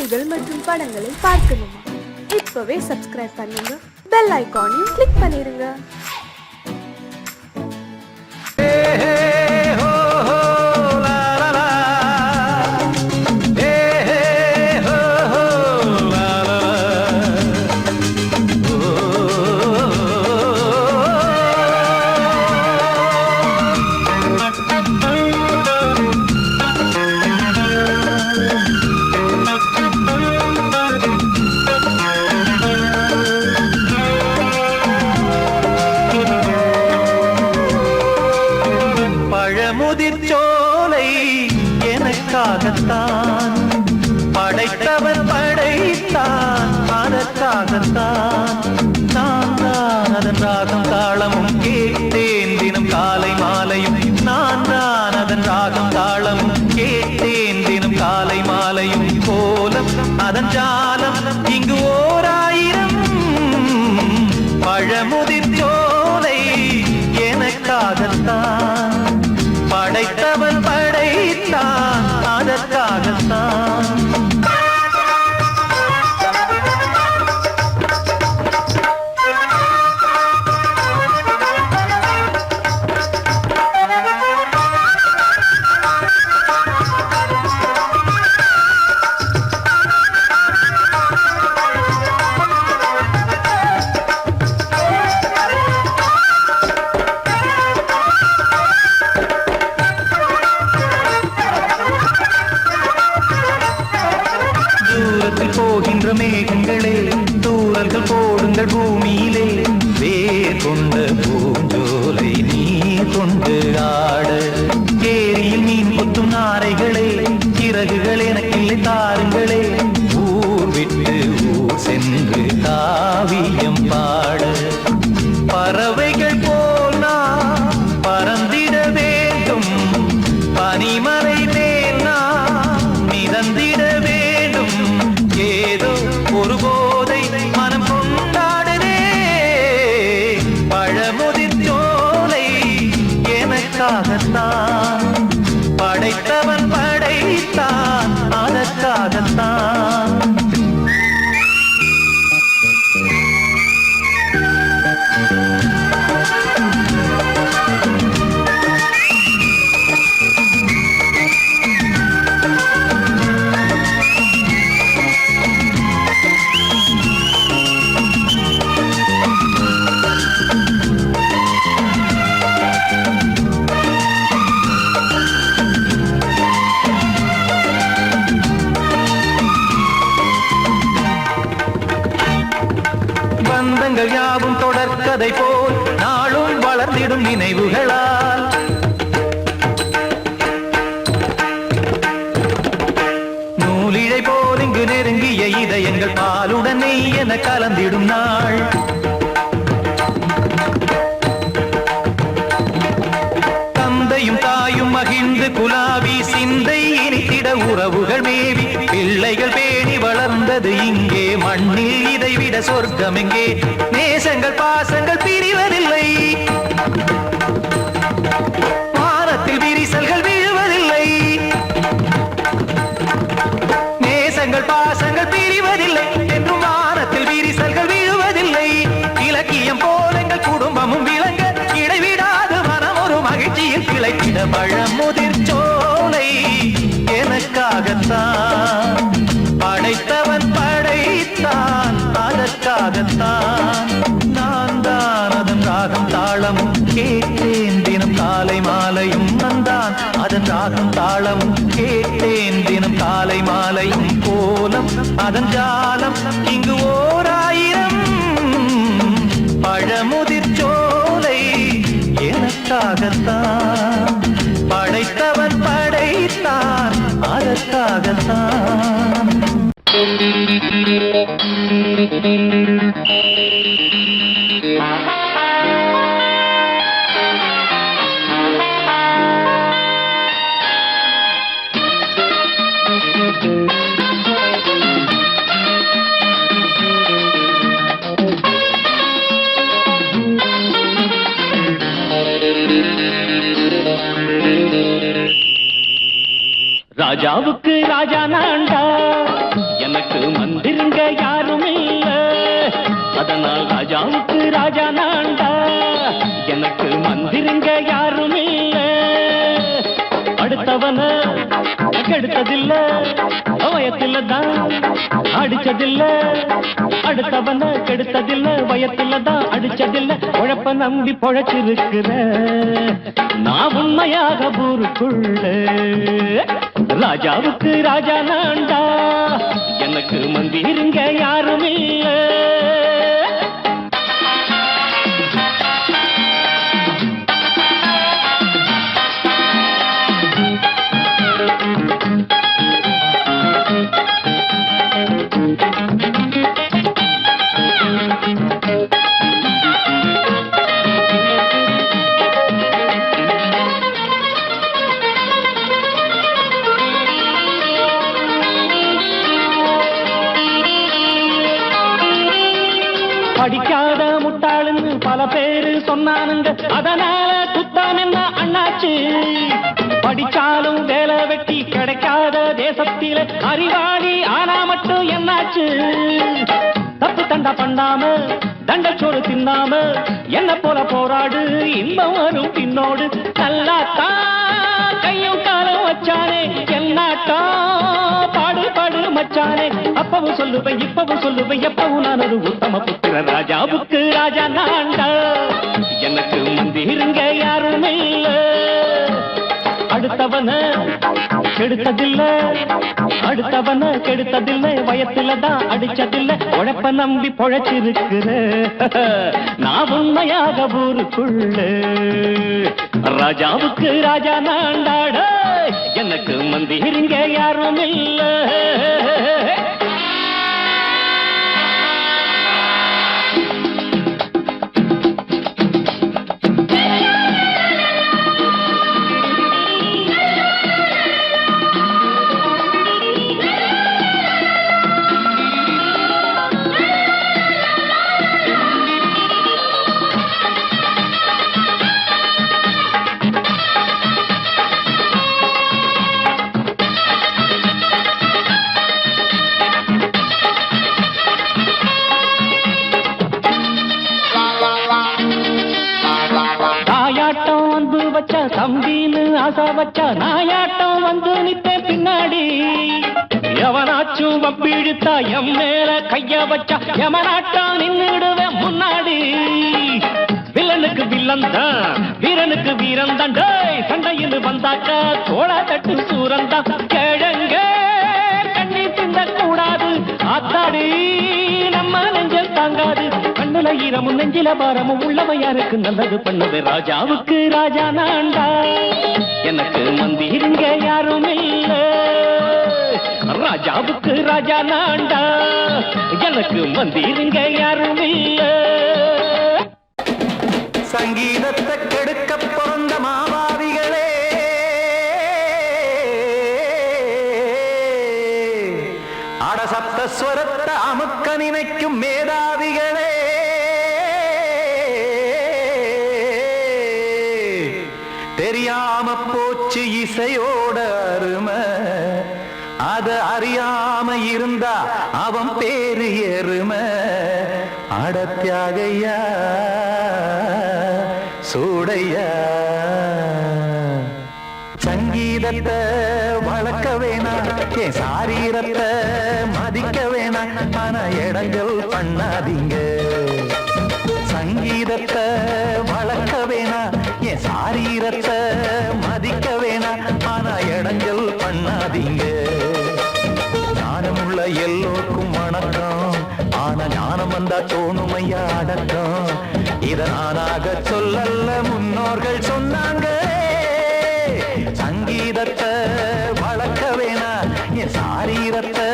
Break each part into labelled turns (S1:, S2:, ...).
S1: பாடல்கள் மற்றும் படங்களை பார்க்கணுமா? இப்பவே சப்ஸ்கிரைப் பண்ணுங்க, பெல் ஐகானையும் கிளிக் பண்ணிருங்க.
S2: முதிர்ச்சோலை எனக்காகத்தான் படைத்தவன் படைத்தான், அதற்காகத்தான் நான் தான் அதன் ராகம் தாளமும் கேட்டேன் தினம் காலை மாலையும். நான் தான் அதன் ராகம் தாளமும் கேட்டேன் தினம் காலை மாலையும். கோலம் அதன் ஜாலம் இங்கு ஓராயிரம். பழமுதிர்ச்சோலை எனக்காகத்தான் படைத்தவன் படைத்தான், அதற்காகத்தான். போகின்ற மேகங்களே, தூரல்கள் போடுங்கள் பூமியிலே. வேர் கொண்ட பூஞ்சோலை நீர் கொண்டு ஆட, ஏரியில் மீன் கொத்தும் நாரைகளே, இறகுகள் எனக்கில்லை தாருங்களே. ஊர் விட்டு ஊர் சென்று காவியம் பாட, பறவைகள் போல் நான் பறந்திட வேண்டும். பனிமலை மேல் நான் மிதந்திட வேண்டும். ஏதோ ஒரு போதை மனம் கொண்டாடுதே. பழமுதிர்ச்சோலை எனக்காகத்தான் படைத்தவன் படைத்தான், அதற்காகத்தான். பந்தங்கள் யாவும் தொடர்கதை போல் நாளும் வளர்ந்திடும் நினைவுகளால். நூலிழை போல் இங்கு நெருங்கிய இதயங்கள் பாலுடன் நெய் என கலந்திடும் நாள். தந்தையும் தாயும் மகிழ்ந்து குலாவி சிந்தை இனித்திட உறவுகள் மேவி பிள்ளைகள் பேணி வளர்ந்தது இங்கே. மண்ணில் இதைவிட சொர்க்கம் எங்கே? நேசங்கள் பாசங்கள் பிரிவதில்லை, வானத்தில் விரிசல்கள் விழுவதில்லை. நேசங்கள் பாசங்கள் பிரிவதில்லை என்றும் வானத்தில் விரிசல்கள் விழுவதில்லை. இலக்கியம் போல எங்கள் குடும்பமும் விளங்க, இடைவிடாது மனம் ஒரு மகிழ்ச்சியில் கிளைத்திட. பழமுதிர்ச்சோலை எனக்காகத்தான் படைத்தவன் படைத்தான், அதற்காகத்தான். நான் தான் அதன் ராகம் தாளமும் கேட்டேன் தினம் காலை மாலையும். நான் அதன் ராகம் தாளமும் கேட்டேன் தினம் காலை மாலையும். கோலம் அதன் ஜாலம் இங்கு ஓராயிரம். பழமுதிர்ச்சோலை எனக்காகத்தான் படைத்தவன் படைத்தான், அதற்காகத்தான்.
S3: ராஜாவுக்கு ராஜா நான்டா, அதனால் ராஜாவுக்கு ராஜா நான்டா, எனக்கு மந்திருங்க யாரும் இல்ல. அடுத்தவன கெடுத்ததில்ல, வயத்தில தான் அடிச்சதில்ல. அடுத்தவன கெடுத்ததில்ல, வயத்தில தான் அடிச்சதில்ல. உழப்ப நம்பி பொழைச்சிருக்கிற நான் உண்மையாக ஊருக்குள்ள. ராஜாவுக்கு ராஜா நான்டா, எனக்கு மந்திருங்க யாரும் இல்ல. படிக்காத முட்டாளுன்னு பல பேரு சொன்னானுங்க, அதனால குத்தம் என்ன அண்ணாச்சு. படிச்சாலும் வேலை வெட்டி கிடைக்காத தேசத்தில அறிவாளி ஆனா மட்டும் என்னாச்சு. தப்பு தண்டா பண்ணாம தண்டச்சோறு தின்னாம என்ன போல போராடு, இன்பம் வரும் பின்னோடு. நல்லாத்தான் கையும் காலம் வச்சானே, என்னாட்டா பாடு பாடு மச்சானே. அப்பவும் சொல்லுவேன் இப்பவும் சொல்லுவேன், எப்பவும் நான் ஒரு உத்தம புத்திர. ராஜாவுக்கு ராஜா நான்டா, எனக்கு மந்திருங்க யாரும் இல்ல. அடுத்தவன கெடுத்ததில்ல, அடுத்தவன கெடுத்ததில்லை, வயத்தில தான் அடிச்சதில்ல. உழைப்ப நம்பி பொழைச்சிருக்கிற நான் உண்மையாக ஊருக்குள்ள. ராஜாவுக்கு ராஜா நான்டாட, எனக்கு மந்திருங்க யாரும் இல்ல. தம்பின்னு ஆசா வச்சா நாயாட்டம் வந்து நிப்பேன் பின்னாடி. எவனாச்சும் வப்பிழுத்தா எம் மேல கைய வச்சா எவனாட்டம் நின்னுடுவேன் முன்னாடி. வில்லனுக்கு வில்லன் தான், வீரனுக்கு வீரன் தான். சண்டையில் வந்தாக்கா தோளா தட்டு சூரன் தான். கிழங்க கண்ணி தின்ன கூடாது, ஆத்தாடி நம்ம நெஞ்சல் தாங்காது. கண்ணுல ஈரமும் நெஞ்சில பாரமும் உள்ளவன் யாருக்கு நல்லது பண்ணது. ராஜாவுக்கு ராஜா நான்டா, எனக்கு மந்திருங்க யாரும் இல்ல. ராஜாவுக்கு ராஜா நான்டா, எனக்கு மந்திருங்க யாரும் இல்ல.
S2: சங்கீதத்தை கெடுக்க பிறந்த மாவாதிகளே, அடசப்த ஸ்வரத்தை அமுக்க நினைக்கும் மேதாவிகளே, தெரியாம போச்சு இசையோட அருமை, அத அறியாம இருந்தா அவன் பேரு எருமை. அடத்தியாகையா சூடையா, சங்கீதத்தை வளர்க்க வேணாம், என் சாரீரத்தை மதிக்க வேணாம். ஆனா இடங்கள் பண்ணாதீங்க. சங்கீதத்தை வளர்க்க வேணாம், என் சாரீரத்தை மதிக்க வேணாம். ஆனா இடங்கள் பண்ணாதீங்க. ஞானமுள்ள எல்லோருக்கும் வணக்கம், ஆனா ஞானம் வந்தா தோணுமையா அடக்கம். இத நானாக சொல்லல்ல, முன்னோர்கள் சொன்னாங்க. சங்கீதத்தை வளர்க்க வேணா, என் சாரீரத்தை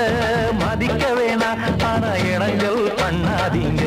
S2: மதிக்க வேணா. ஆனா இடங்கள் பண்ணாதீங்க.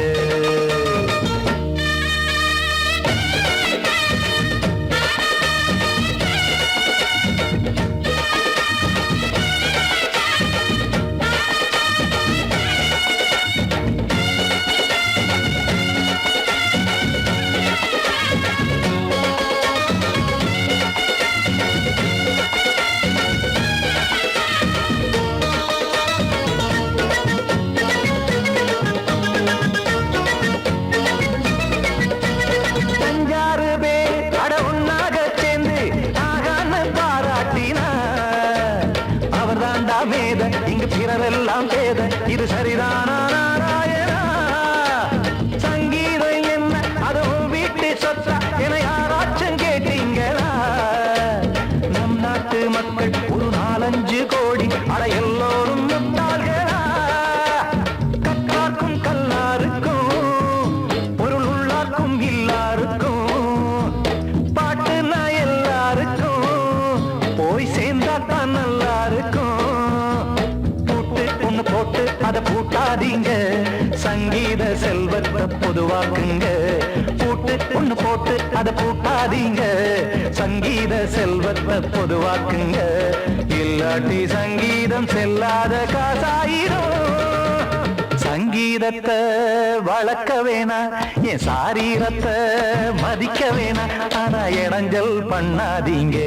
S2: இரவெல்லாம் பேத இது சரிதானா நாராயணா? சங்கீதம் என்ன அதுவும் வீட்டு சொத்தா என யாராச்சும் கேட்டீங்களா? நம் நாட்டு மக்கள் ஒரு 4-5 கோடி அட எல்லோரும் முட்டாள்களா? கற்றார்க்கும் கல்லாருக்கும் பொருள் உள்ளார்க்கும் இல்லாருக்கும் பாட்டுனா எல்லாருக்கும் போய் சேர்ந்தா தான் நல்லா இருக்கும். பூட்டு ஒண்ணு போட்டு அதை பூட்டாதீங்க, சங்கீத செல்வத்தை பொதுவாக்குங்க. பூட்டு ஒண்ணு போட்டு அதை பூட்டாதீங்க, சங்கீத செல்வத்தை பொதுவாக்குங்க. இல்லாட்டி சங்கீதம் செல்லாத காசாயிரும். சங்கீதத்தை வளர்க்க வேணா, என் சாரீரத்தை மதிக்க வேணா, ஆனா இடைஞ்சல் பண்ணாதீங்க.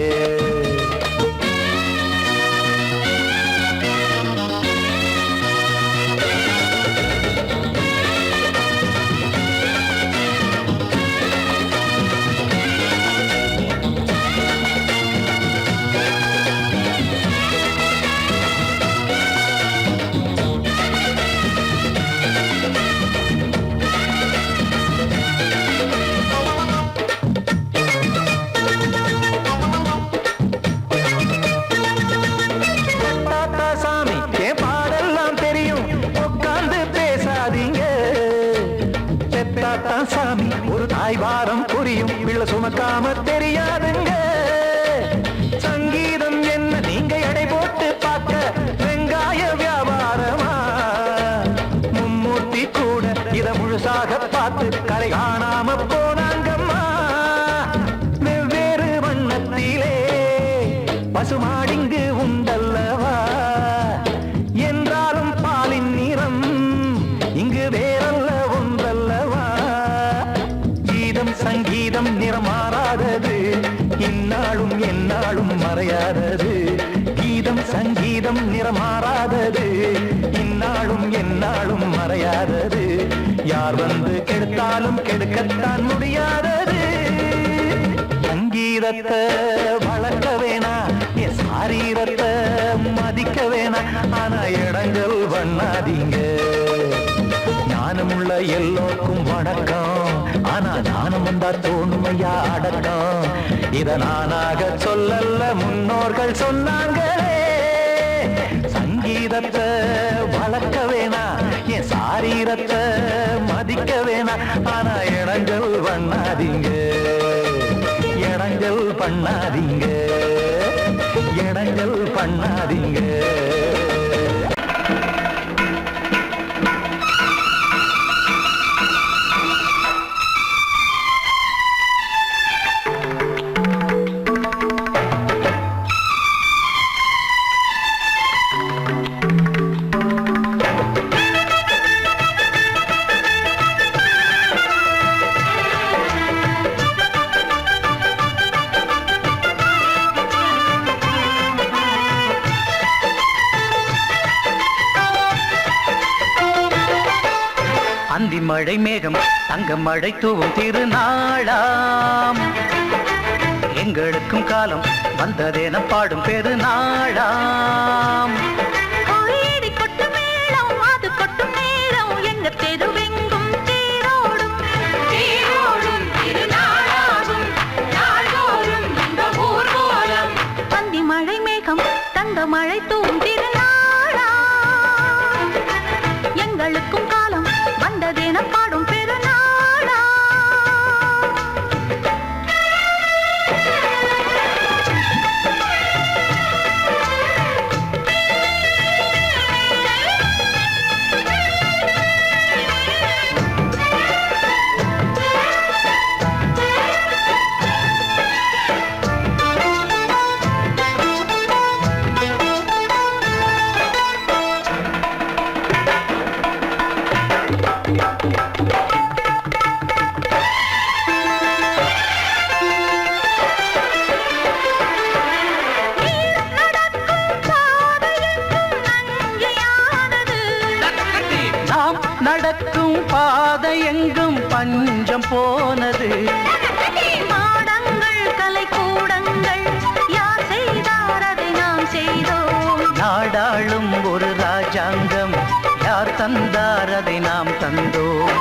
S2: சாமி ஒரு தாய் வாரம் புரியும், பிள்ளை சுமக்காம தெரியாதுங்க. சங்கீதம் என்ன நீங்க எடை போட்டு பார்க்க வெங்காய வியாபாரமா? மும்மூர்த்தி கூட இத முழுசாக பார்த்து கரை காணாம போனாங்கம்மா. வெவ்வேறு வண்ணத்திலே பசுமாடிங்கு உண்டல்லவா? என்றாலும் பாலின் நிறம் இங்கு வேறல்ல ஒன்றல்லவா? சங்கீதம் நிறமாறாதது, இந்நாளும் எந்நாளும் மறையாதது. கீதம் சங்கீதம் நிறமாறாதது, இந்நாளும் எந்நாளும் மறையாதது. யார் வந்து கெடுத்தாலும் கெடுக்கத்தான் முடியாதது. சங்கீதத்தை வளர்க்க வேணா, என் சாரீரத்தை மதிக்க வேணா, ஆனா இடங்கள் பண்ணாதீங்க. ஞானமுள்ள எல்லோருக்கும் வணக்கம், ஆனா ஞானம் வந்தா தோணுமையா அடக்கம். இத நானாக சொல்லல்ல முன்னோர்கள் சொன்னாங்களே. சங்கீதத்தை வளர்க்க வேணா, என் சாரீரத்தை மதிக்க வேணா, ஆனா இடங்கள் பண்ணாதீங்க. இடங்கள் பண்ணாதீங்க, இடங்கள் பண்ணாதீங்க. அந்தி மழை மேகம் தங்க மழை தூவும் திருநாளாம், எங்களுக்கும் காலம் வந்ததென பாடும் பெருநாளாம். அந்தி மழை மேகம் தங்க மழை தூவும் திருநாளாம், எங்களுக்கும் காலம் வந்ததென பாடும் பெருநாளா. நடக்கும் பாதை எங்கும் பஞ்சம் போனது. மாடங்கள் கலை கூடங்கள் யார் செய்தார் அதை நாம் செய்தோம். நாடாளும் ஒரு ராஜ ராஜாங்கம் யார் தந்தார் அதை நாம் தந்தோம்.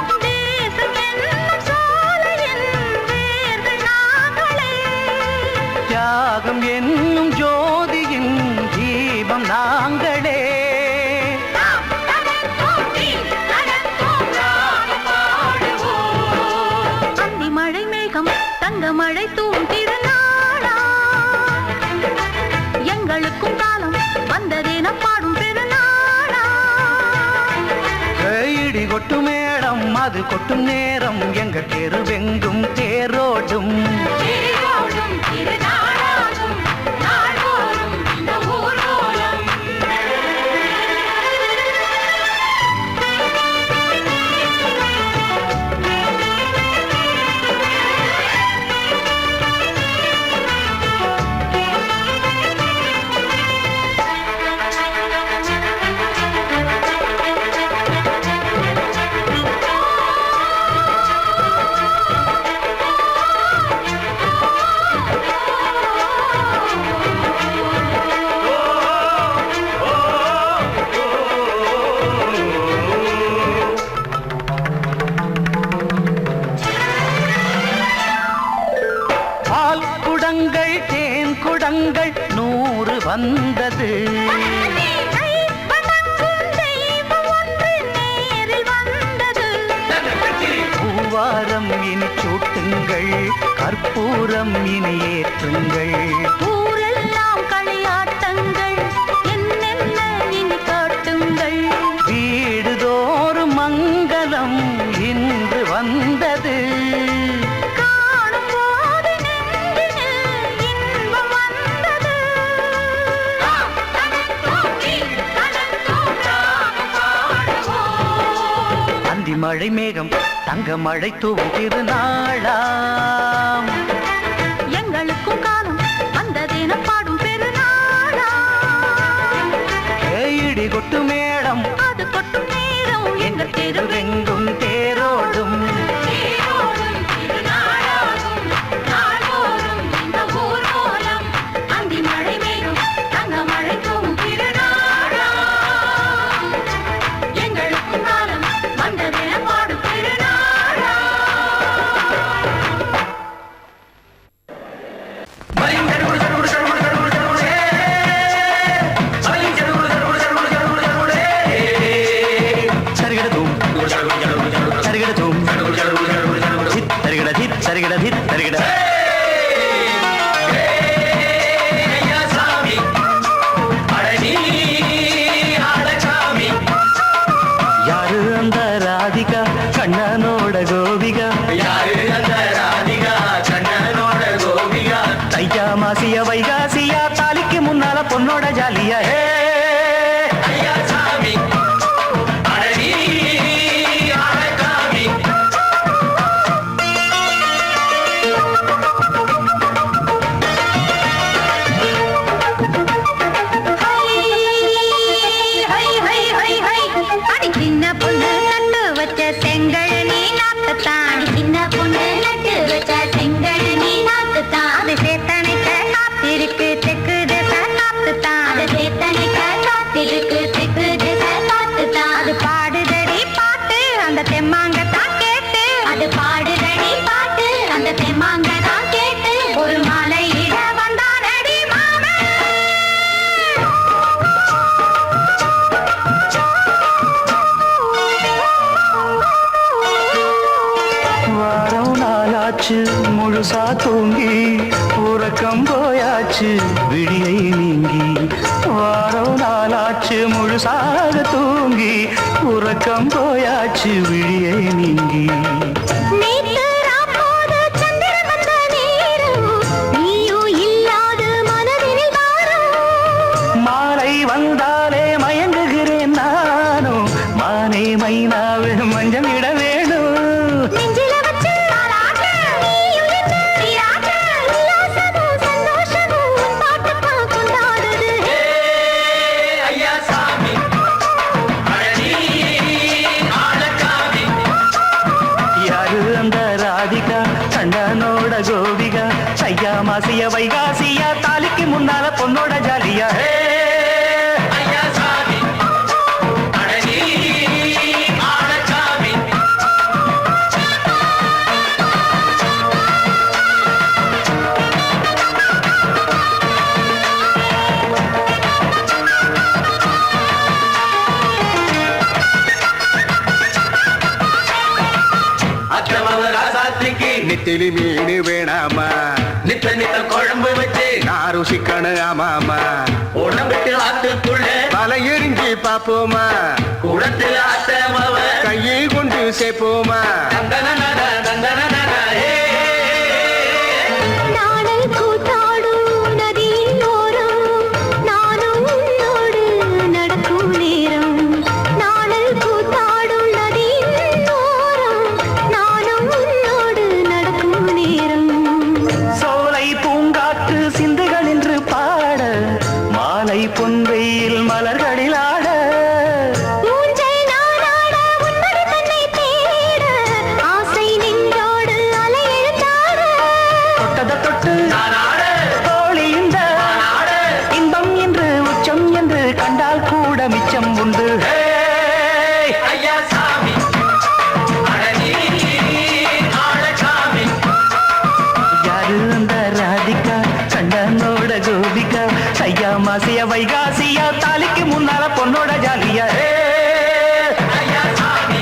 S2: தியாகம் என்னும் ஜோதியின் தீபம் நாங்களே.
S4: அந்தி மழை மேகம் தங்க மழை தூவும் திருநாளா, எங்களுக்கும் காலம் வந்ததேன பாடும் பெருநாளா.
S2: இடி கொட்டும் மேடம் அது கொட்டும் நேரம் எங்கள் தெருவெங்கும் தேரோடும். குடங்கள் 100 வந்தது. பூவாரம் இனி சூட்டுங்கள், கற்பூரம் இனி ஏற்றுங்கள்.
S4: ஊரெல்லாம் களியாட்டங்கள் என்னென்ன இனி காட்டுங்கள்.
S2: வீடுதோறும் மங்களம் இன்று வந்தது. மழை மேகம் தங்க மழை தூவும் திருநாளாம்,
S4: எங்களுக்கும் காலம் வந்ததென பாடும் பெருநாளா.
S2: இடி கொட்டு மேடம்
S4: அது கொட்டும் நேரம் எங்கள்
S2: தெருவெங்கும் தேரோடும்.
S4: அந்தி மழை மேகம் தங்க மழை தூவும் திருநாளா, எங்களுக்கும் காலம் வந்ததென பாடும் பெருநாளா.
S2: யாரு அந்த ராதிகா கண்ணனோட கோபிகா, தையா மாசிய வைகாசியா தாலிக்கு முன்னால பொண்ணோட ஜாலியா. முழுசா தூங்கி உறக்கம் போயாச்சு விடியை நீங்கி. வாரம் நாளாச்சு முழுசாக தூங்கி உறக்கம் போயாச்சு விடியை நீங்கி. மாலை வந்தாலே மயங்குகிறேன் நானும், மானே மைனாவே மஞ்சம் இட வேணும். கண்ணனோட கோபிகா தையா மாசிய வைகாசியா தாலிக்கு முன்னால பொண்ணோட ஜாலியா.
S5: நெத்திலி மீன் வேணாமா
S2: நித்த நித்த குழம்பு வச்சு
S5: நான் ருசிக்கணும் ஆமாமா
S2: உடம்பிட்டு ஆத்துக்குள்ள
S5: பல எரிஞ்சு பாப்போமா
S2: குடத்தில் ஆத்தமவ
S5: கையை கொண்டு சேர்ப்போமா
S4: நாடல் கூத்தாடும் நதியின் ஓரம் நானும் உன்னோடு நடக்கும் நேரம் நாடல் கூத்தாடும் நதியின் ஓரம் நானும் உன்னோடு நடக்கும் நேரம்
S2: சோலை பூங்காற்று சிந்துகள் என்று பாட மாலை பொன்வெயில் மலர்களில் ஆட
S4: ஊஞ்சல் நானாட உன்னடி தன்னை தேட ஆசை நின்றோடு அலை எழுந்தாட
S2: தொட்டத தொட்டு தோழி இந்த இன்பம் என்று உச்சம் என்று கண்டால் கூட மிச்சம் உண்டு ஐயா சாமி யாரு அந்த ராதிகா கண்டனோட கோபிகா ஐயா மாசிய வைகாசியா தாலிக்கு முன்னால பொண்ணோட ஜாலியா ஐயா சாமி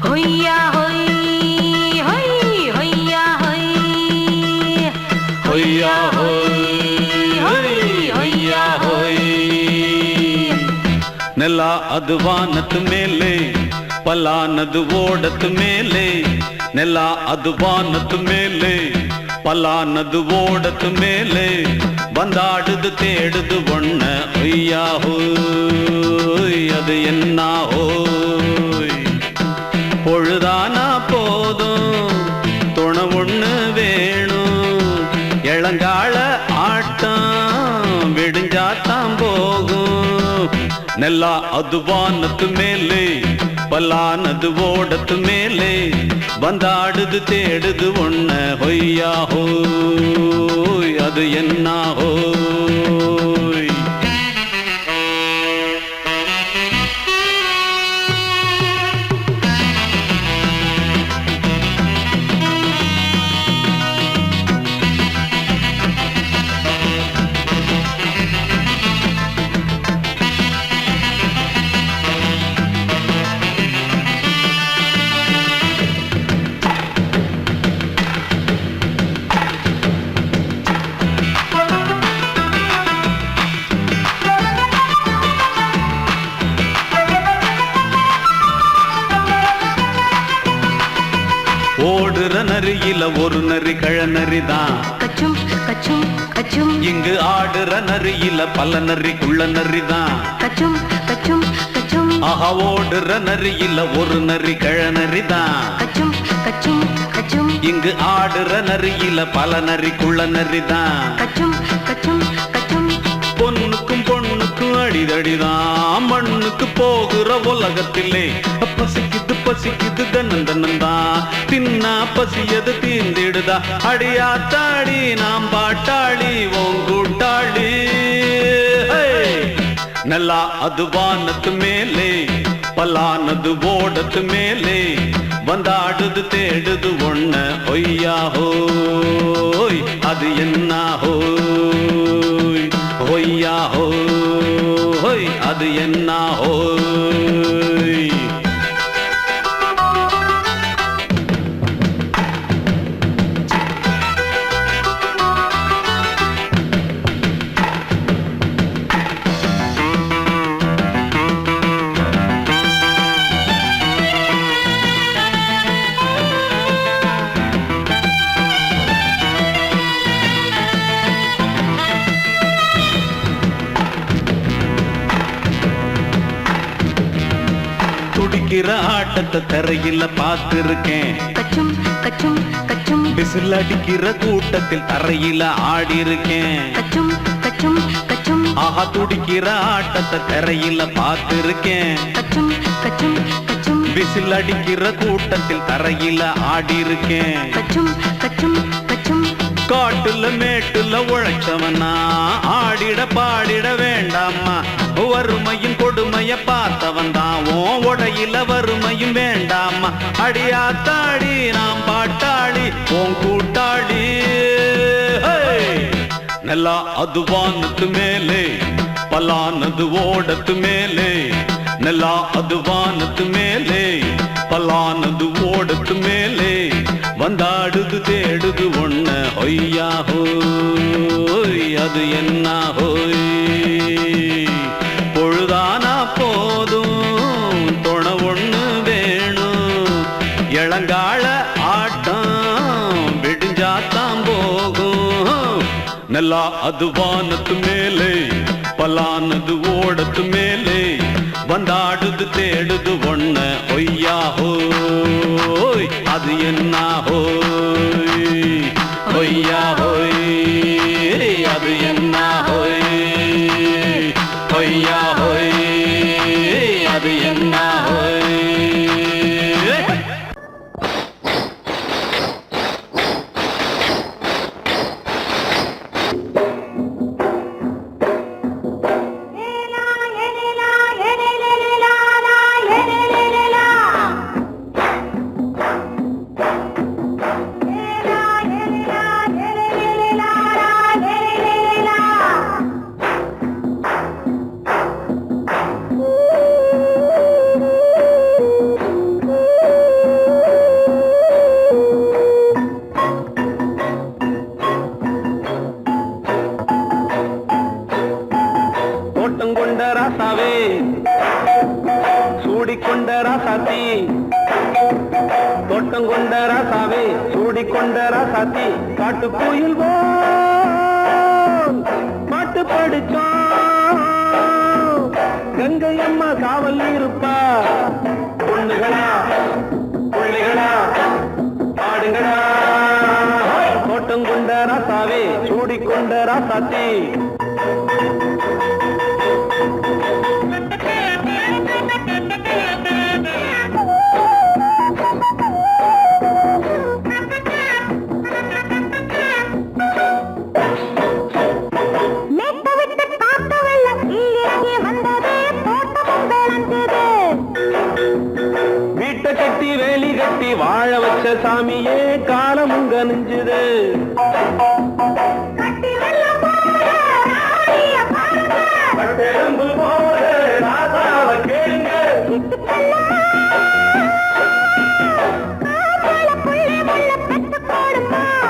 S4: ஹொய்யா ஹொய் ஹொய் ஹொய்யா ஹொய்
S3: ஹொய்யா ஹொய் ஹொய்யா ஹொய் ನೆಲ ಅದು ವಾನದ ಮೇಲೆ ಪಲಾನದು ಓಡದ ಮೇಲೆ ನೆಲ ಅದು ವಾನದ ಮೇಲೆ ಪಲಾನದು ಓಡದ ಮೇಲೆ ಬಂದಾಡುದು தேடுது ஒண்ண ஒய்யா ஹோய் அது என்ன ஹோய் பொழுதானா போதும் துணை ஒண்ணு வேணும் இளங்கால ஆட்டம் விடிஞ்சாத்தான் போகும் ನೆಲ ಅದು ವಾನದ ಮೇಲೆ ಪಲಾನದು ಓಡದ ಮೇಲೆ ಬಂದಾಡುದು தேடுது ஒண்ண ಹೊಯ್ಯಾ ஹோய் அது என்ன ஹோய் ஓடுற நரியில ஒரு நரி கழநரிதான்
S4: கச்சும் கச்சும் கச்சும்
S3: இங்கு ஆடுற நரியில பல நரிக்குள்ள நரிதான்
S4: கச்சும் கச்சும் கச்சும்
S3: ஆஹா ஓடுற நரியில ஒரு நரி கழநரிதான்
S4: கச்சும் கச்சும் கச்சும்
S3: இங்கு ஆடுற நரியில பல நரிக்குள்ள நரிதான்
S4: கச்சும் கச்சும் கச்சும்
S3: பொண்ணுக்கும் பொண்ணுக்கும் அடிதடிதான் மண்ணுக்கு போகிற உலகத்திலே பசிக்குது பசிக்குது தன்னந்தனந்தான் தின்னா பசியது தீந்திடுதா அடியாத்தாடி நாம் பாட்டாளி ஓங்கூட்டாளி நல்லா அது வானத்து மேலே பலானது ஓடத்து மேலே வந்தாடுது தேடுது ஒண்ண ஒய்யா ஹோய் அது என்ன ஹோய் ஒய்யா ஹோய் அது என்ன ஹோய் துடிக்கிற ஆட்டத்தை தரையில பார்த்திருக்கேன்
S4: கச்சும் கச்சும் கச்சும்
S3: விசில் அடிக்கிற கூட்டத்தில் தரையில ஆடி இருக்கேன்
S4: கச்சும் கச்சும் கச்சும்
S6: ஆஹா துடிக்கிற ஆட்டத்தை தரையில பார்த்திருக்கேன்.
S4: கச்சும் கச்சும் கச்சும்
S6: விசில் அடிக்கிற கூட்டத்தில் தரையில ஆடி இருக்கேன்.
S4: கச்சும் கச்சும் கச்சும்
S6: காட்டுல மேட்டுல உழைச்சவனா ஆடிட பாடிட வேண்டாமா. வறுமையும் கொடுமைய பார்த்தவன் தான் உடையில வறுமையும் வேண்டாமா. அடியாத்தாடி நாம் பாட்டாளி உன் கூட்டாளி. நல்லா அது வானத்து மேலே பலானது ஓடத்து மேலே. நல்லா அது வானத்து மேலே பலானது ஓடத்து மேலே. வந்தாடுது தேடுது ஒண்ண ஒய்யா ஹோய் அது என்ன ஹோய். பொழுதானா போதும் துணை ஒண்ணு வேணும். இளங்கால ஆட்டம் விடிஞ்சாத்தான் போகும். நல்லா அது வானத்து மேலே பலானது ஓடத்து மேலே. வந்தாடுது தேடுது ஒண்ண ஒய்யா ஹோய் அது என்ன ஹோய். ஒய்யா ஹோய் அது என்ன ஹோய். ஒய்யா ஹோய் அது என்ன ஹோய். சூடிக்கொண்ட ராசாத்தி தோட்டம் கொண்ட ராசாவே சூடிக்கொண்ட ராசாத்தி. காட்டு கோயில் பாட்டு படிச்சோம். கங்கை அம்மா காவல் இருப்பா. பொண்ணுகளா பிள்ளைகளா ஆடுங்களா. தோட்டம் கொண்ட ராசாவே சூடிக்கொண்ட ராசாத்தி. வீட்டை கட்டி வேலி கட்டி வாழ வச்ச சாமியே காலமுங்க நெஞ்சுது.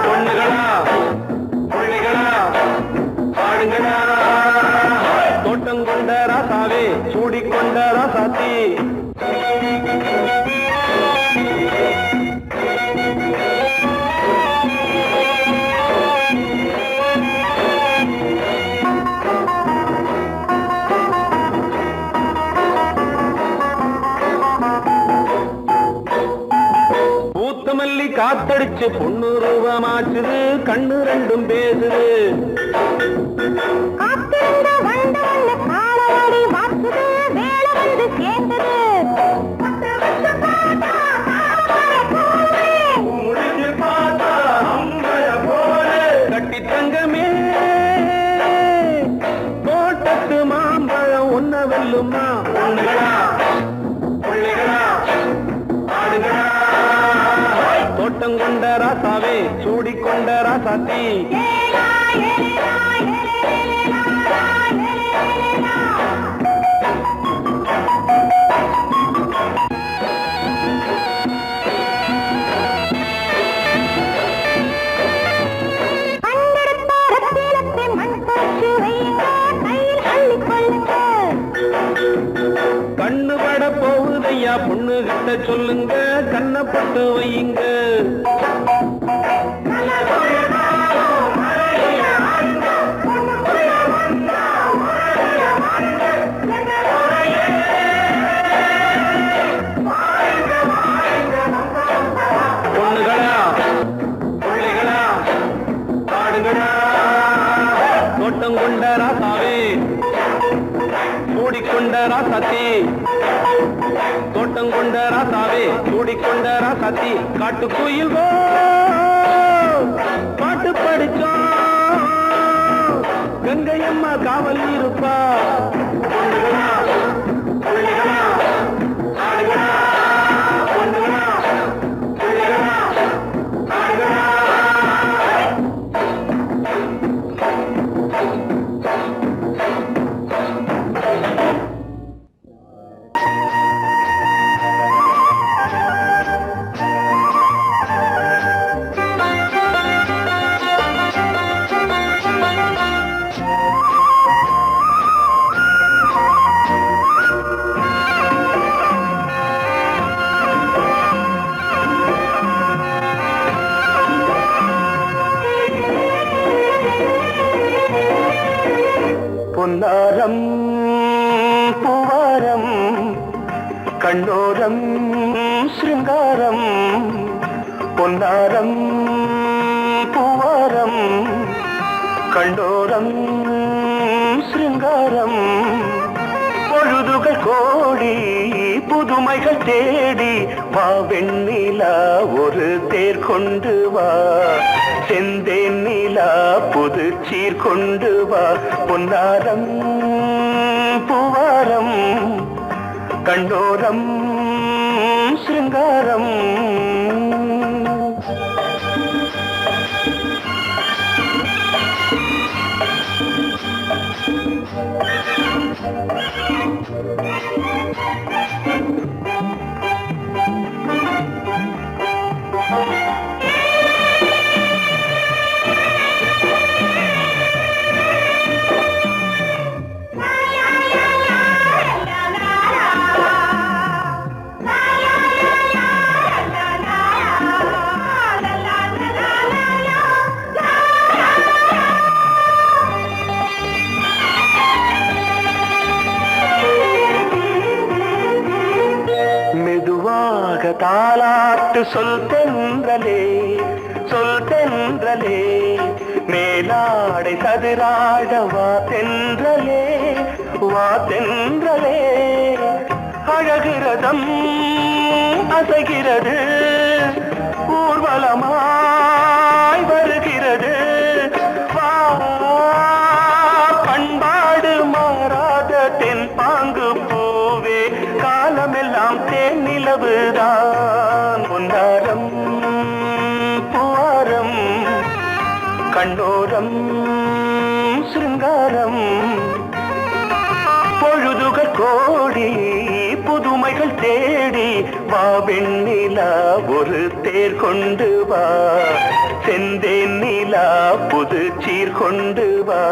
S6: பொண்ணுகளா பிள்ளைகளா ஆடுங்களா. தோட்டம் கொண்ட ராசாவே சூடிக்கொண்ட ராசாத்தி. பூத்தமல்லி காத்தடிச்சு பொண்ணு ரூபமாச்சுது. கண்ணு ரெண்டும் பேசுது. கட்டி தங்கமே தோட்டத்து மாம்பழம் ஒன்ன வெல்லுமா. பொண்ணுகளா பிள்ளைகளா ஆடுகளா. தோட்டம் கொண்ட ராசாவே சூடிக்கொண்ட ராசாத்தி. கண்ணு பட போகுதையா பொண்ணு கிட்ட சொல்லுங்க. கண்ணப்பட்டு வையுங்க. பொண்ணுகளா பிள்ளைகளா ஆடுங்களா. தோட்டம் கொண்ட ராசாவே ராசாத்தி தோட்டம் கொண்ட ராசாவே சூடிக்கொண்ட ராசாத்தி காட்டு கோயில் பாட்டு படிச்சோம் கங்கையம்மா காவல் இருப்பா பொண்ணுகளா, புள்ளிகளா, ஆடுகளா, பொண்ணுகளா, புள்ளிகளா, ஆடுகளா.
S2: பொன்னாரம் பூவாரம் கண்ணோரம் சிருங்காரம் பொன்னாரம் பூவாரம் கண்ணோரம் சிருங்காரம் பொழுதுகள் கோடி புதுமைகள் தேடி வா வெண்ணிலா ஒரு தேர் கொண்டு வா செந்தேன் நிலா புது சீர் கொண்டு வா பொன்னாரம் பூவாரம் கண்டோரம் சிருங்காரம் தாலாட்டு சொல் தென்றலே சொல் தென்றலே மேலாடை சதுராட வா தென்றலே வா தென்றலே அழகிறதம் அசைகிறது ஊர்வலமாய் வருகிறது வா பண்பாடு மாறாத தென் பாங்கு பூவே காலமெல்லாம் தேன் நிலவுதான் பொன்னாரம் பூவாரம் கண்ணோரம் சிருங்காரம் பொழுதுகள் கோடி புதுமைகள் தேடி வா வெண்ணிலா ஒரு தேர் கொண்டு வா செந்தேன் நிலா புது சீர் கொண்டு வா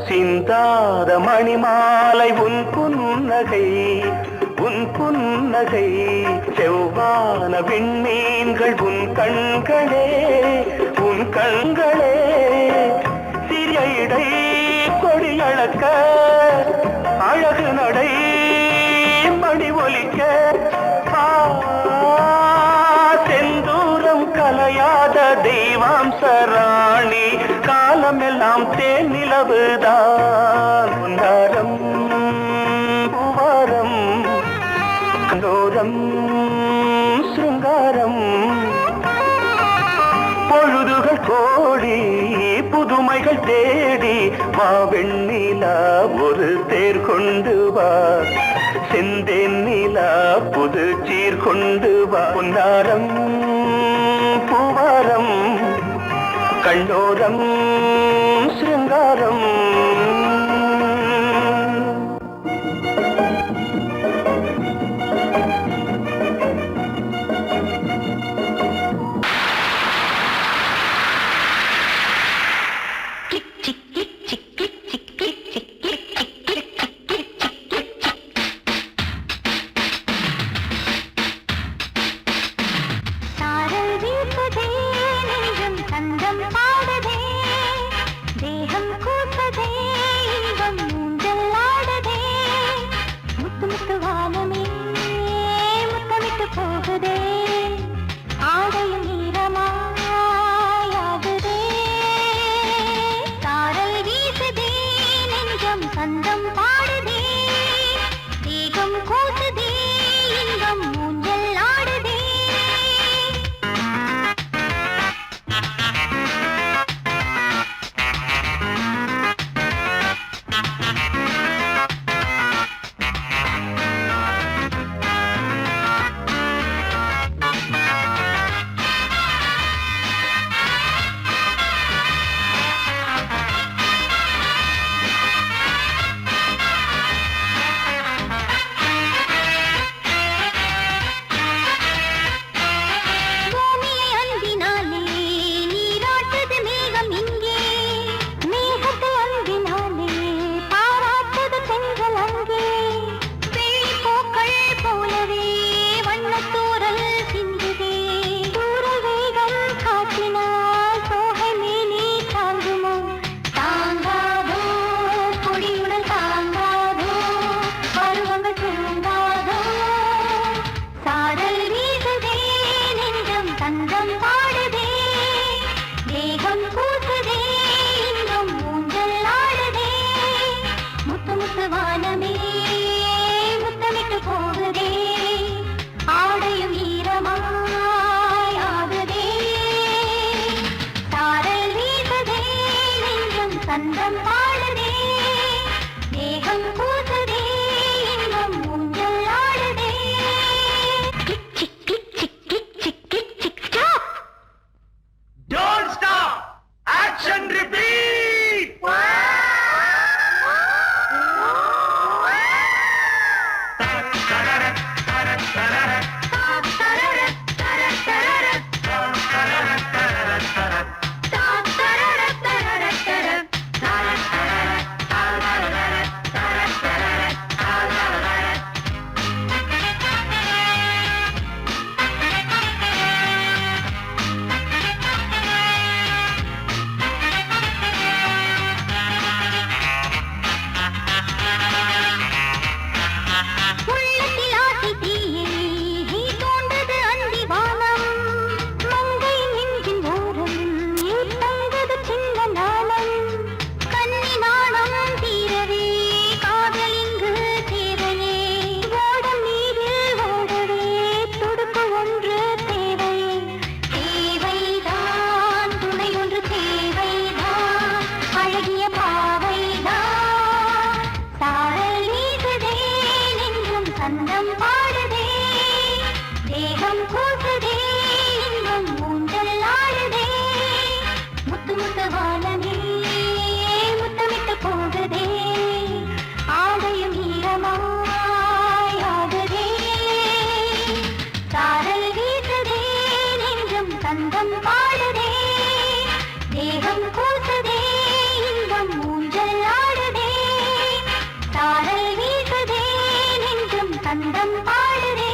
S2: சிந்தாத மணிமாலை உன் புன்னகை உன் புன்னகை செவ்வான விண்மீன்கள் உன் கண்களே உன் கண்களே சிறிய இடை கொடியளக்க அழகு நடை மணி ஒலிக்க செந்தூரம் கலையாத தெய்வாம்சராணி காலமெல்லாம் தேன் நிலவுதான் பொன்னாரம் பூவாரம் கண்டோரம் சிருங்காரம் பொழுதுகள் கோடி புதுமைகள் தேடி வா வெண்ணிலா ஒரு தேர் கொண்டு வா செந்தேன் நிலா புது சீர் கொண்டு வா பொன்னாரம் பூவாரம் கண்டோரம் சிருங்காரம்
S4: நெஞ்சம் சந்தம் பாடுதே தேகம் கூசுதே இன்பம் ஊஞ்சல் ஆடுதே சந்தம் பாடுதே தேகம் கூசுதே இன்பம் ஊஞ்சல் ஆடுதே kick chick kick chick kick chick kick chick stop
S2: Don't stop! Action repeat! சந்தம் பாடுதே தேகம் கூசுதே இன்பம் ஊஞ்சல் ஆடுதே முத்து முத்து வானமே முத்தமிட்டு போகுதே ஆடையும் ஈரமாய் ஆகுதே சாரல் வீசுதே நெஞ்சம் சந்தம் பாடுதே தேகம் கூசுதே இன்பம் ஊஞ்சல் ஆடுதே சாரல் வீசுதே சந்தம் பாடுதே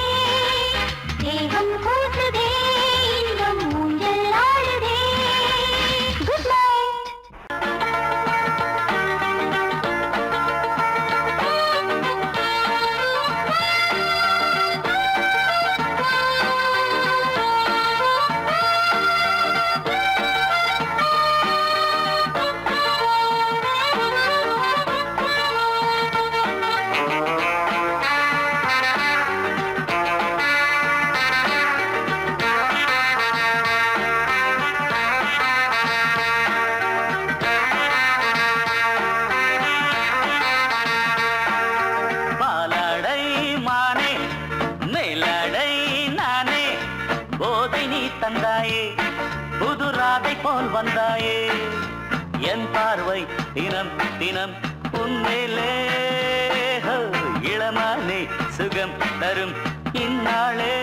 S2: தேகம் கூசுதே இன்பம் ஊஞ்சல் ஆடுதே குட் நைட்
S3: தந்தாயே புது ராதை போல் வந்தாயே என் பார்வை தினம் தினம் உன்மேலே இளமானே சுகம் தரும் இந்நாளே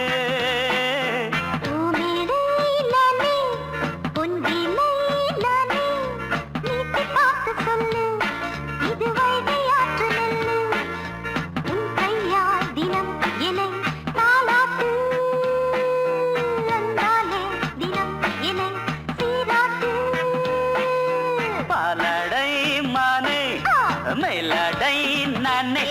S3: மேலடை நானே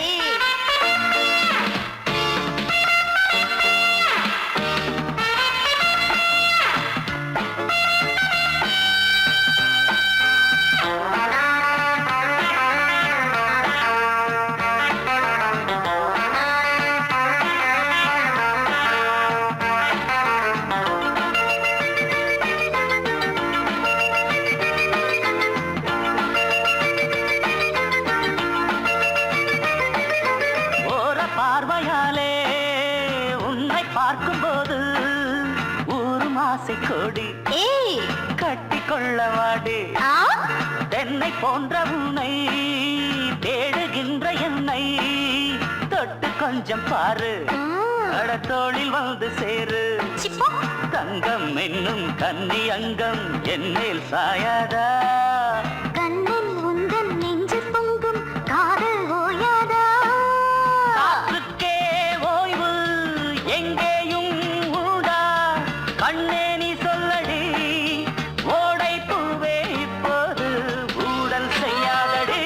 S3: கோடி
S4: ஏய்
S3: கட்டி கொள்ளவாடு
S4: ஆ
S3: தென்னை போன்ற உன்னை தேடுகின்ற என்னை தொட்டு கொஞ்சம் பாரு கடத்தோளில் வந்து சேரு
S4: சிப்போ
S3: தங்கம் என்னும் கன்னி அங்கம் என்னேல் சாயாதா
S4: கண்ணன் உந்தன் நெஞ்சு பொங்கும் காதல் ஓயாதா
S3: காற்றுக்கே ஓய்வு எங்கேயும் உண்டா கண்ணே நீ சொல்லடி ஓடை பூவே இப்போது ஊடல் செய்யாதடி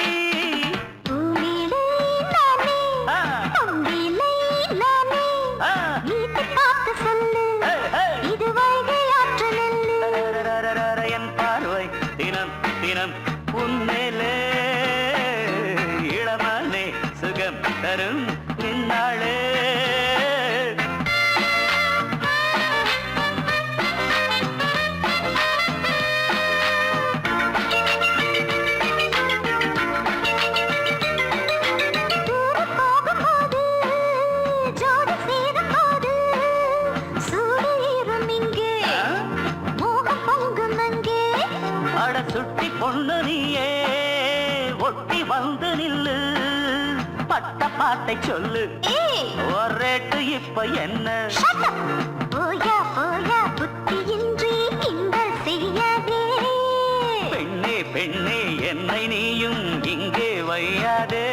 S4: பூமியிலே நானே
S3: ஆ,
S4: பொங்கிலே நானே
S3: ஆ,
S4: வீட்டை காத்து சொல்லு
S3: ஹே, ஹே.
S4: இது வைகை ஆற்று நெல்லு
S3: ரரரரரர, என் பார்வை தினம் தினம் உன்மேலே இளமானே சுகம் தரும் நின்னாளே
S4: தூரம் போகும்போது ஜோடி சேரும்போது சூடு ஏறும் இங்கே மோகம் பொங்கும் அங்கே
S3: அட சுட்டி பொண்ணு நீயே ஒட்டி வந்து நில்லு பட்ட பாட்டை சொல்லு
S4: ஏய்
S3: ஒரு ரேட்டு இப்ப என்ன
S4: shut up போயா போயா புத்தியின்றி கிண்டல் செய்யாதே
S3: பெண்ணே பெண்ணே என்னை நீயும் இங்கே வையாதே